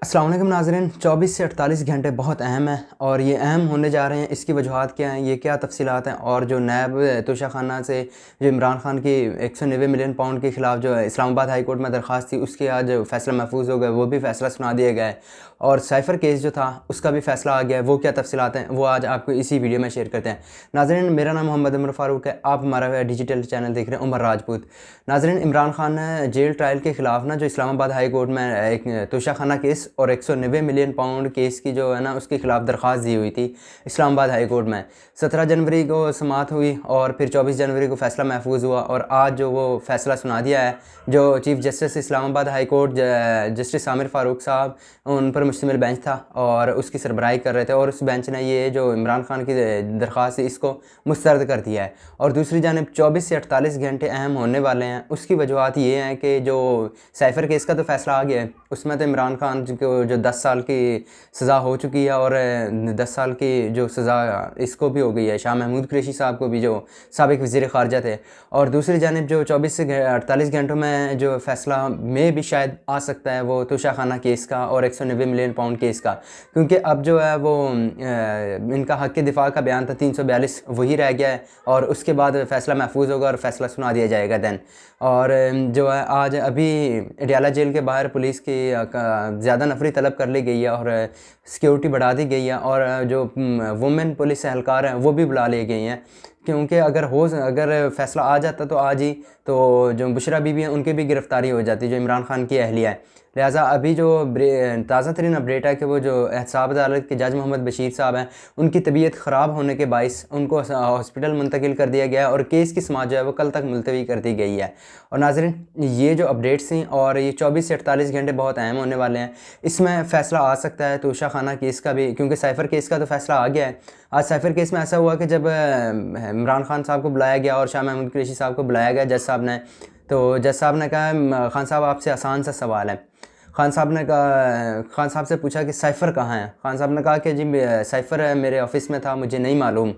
अस्सलाम वालेकुम नाज़रीन। 24 से 48 घंटे बहुत अहम है और ये अहम होने जा रहे हैं। इसकी वजूहात क्या हैं, ये क्या तफसीलात हैं और जो नैब तोशाखाना से जो इमरान खान की 190 मिलियन पाउंड के ख़िलाफ़ जो इस्लामाबाद हाई कोर्ट में दरख्वास्त थी, उसके आज फ़ैसला महफूज हो गया, वो भी फ़ैसला सुना दिया गया है। और साइफ़र केस जो था उसका भी फ़ैसला आ गया है। वो क्या तफसीलात हैं वो आज आपको इसी वीडियो में शेयर करते हैं। नाज़रीन, मेरा नाम मोहम्मद उमर फ़ारूक है। आप हमारा डिजिटल चैनल देख रहे हैं उमर राजपूत। नाज़रीन, इमरान खान ने जेल ट्रायल के ख़िलाफ़ ना जो इस्लामाबाद हाई कोर्ट में एक तोशाखाना केस और 190 मिलियन पाउंड केस की जो है ना उसके ख़िलाफ़ दरख्वास्त दी हुई थी इस्लामाबाद हाई कोर्ट में। 17 जनवरी को समाअत हुई और फिर 24 जनवरी को फ़ैसला महफूज हुआ और आज जो वो फ़ैसला सुना दिया है जो chief justice Islamabad high court justice Aamir Farooq साहब, उन पर मुश्तमिल बेंच था और उसकी सरबराही कर रहे थे। और उस बेंच ने ये जो इमरान खान की दरख्वास्त है इसको मुस्तरद कर दिया है। और दूसरी जानिब 24 से 48 घंटे अहम होने वाले हैं। उसकी वजूहत ये हैं कि जो साइफ़र केस का तो फ़ैसला आ गया है, उसमें तो इमरान खान को जो 10 साल की सज़ा हो चुकी है और 10 साल की जो सज़ा इसको भी हो गई है, शाह महमूद कुरैशी साहब को भी, जो साबिक़ वज़ीर ख़ारजा थे। और दूसरी जानिब जो 24 से 48 घंटों में जो फ़ैसला में भी शायद आ सकता है वो तोशाखाना केस का और 190 मिलियन पाउंड केस का, क्योंकि अब जो है वो इनका हक़ दिफ़ा का बयान था 342 वही रह गया है और उसके बाद फ़ैसला महफूज होगा और फ़ैसला सुना दिया जाएगा दैन। और जो है आज अभी अडयाला जेल के बाहर पुलिस की ज़्यादा नफरी तलब कर ली गई है और सिक्योरिटी बढ़ा दी गई है और जो वुमेन पुलिस एहलकार हैं वो भी बुला ली गई हैं, क्योंकि अगर फ़ैसला आ जाता तो आज ही तो जो बुशरा बीबी हैं उनकी भी गिरफ़्तारी हो जाती जो इमरान खान की अहलिया है। लिहाजा अभी जो ताज़ा तरीन अपडेट है कि वो जो एहतसाब अदालत के जज मोहम्मद बशीर साहब हैं, उनकी तबीयत ख़राब होने के बाइस उनको हॉस्पिटल मुंतकिल कर दिया गया है और केस की समाअत जो है वो कल तक मुलतवी कर दी गई है। और नाज़रीन, ये जो अपडेट्स थी और ये 24 से 48 घंटे बहुत अहम होने वाले हैं। इसमें फ़ैसला आ सकता है तोशाखाना केस का भी, क्योंकि साइफ़र केस का तो फ़ैसला आ गया है। आज साइफ़र केस में ऐसा हुआ कि जब इमरान खान साहब को बुलाया गया और शाह महमूद कुरैशी साहब को बुलाया गया जज साहब ने, तो जज साहब ने कहा खान साहब आपसे आसान सा सवाल है। खान साहब से पूछा कि साइफ़र कहाँ है। खान साहब ने कहा कि जी साइफ़र मेरे ऑफ़िस में था, मुझे नहीं मालूम।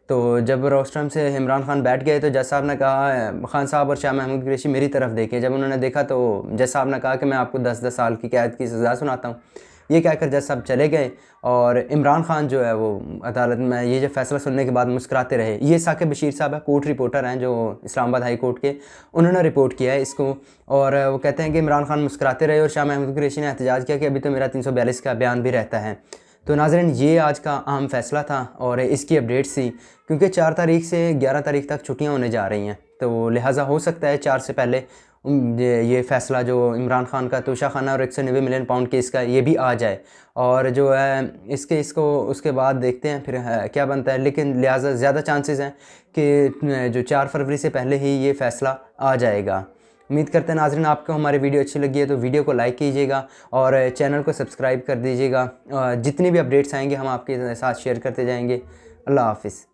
तो जब रोस्टरम से इमरान खान बैठ गए तो जज साहब ने कहा खान साहब और शाह महमूद कुरैशी मेरी तरफ देखें। जब उन्होंने देखा तो जज साहब ने कहा कि मैं आपको 10-10 साल की कैद की सज़ा सुनाता हूँ। ये कहकर जज साहब चले गए और इमरान खान जो है वो अदालत में ये जो फ़ैसला सुनने के बाद मुस्कुराते रहे। ये साकिब बशीर साहब है, कोर्ट रिपोर्टर हैं जो इस्लामाबाद हाई कोर्ट के, उन्होंने रिपोर्ट किया है इसको। और वो कहते हैं कि इमरान खान मुस्कुराते रहे और शाह महमूद कुरैशी ने एहतजाज किया कि अभी तो मेरा 342 का बयान भी रहता है। तो नाज़रीन, ये आज का अहम फ़ैसला था और इसकी अपडेट्स थी, क्योंकि 4 तारीख से 11 तारीख तक छुट्टियां होने जा रही हैं, तो लिहाजा हो सकता है 4 से पहले ये फ़ैसला जो इमरान खान का तोशाखाना और 190 मिलियन पाउंड केस का ये भी आ जाए। और जो है इसको उसके बाद देखते हैं फिर क्या बनता है, लेकिन लिहाजा ज़्यादा चांसेस हैं कि जो 4 फरवरी से पहले ही ये फ़ैसला आ जाएगा। उम्मीद करते हैं नाज़रीन आपको हमारी वीडियो अच्छी लगी है तो वीडियो को लाइक कीजिएगा और चैनल को सब्सक्राइब कर दीजिएगा। जितनी भी अपडेट्स आएंगे हम आपके साथ शेयर करते जाएंगे। अल्लाह हाफ़िज़।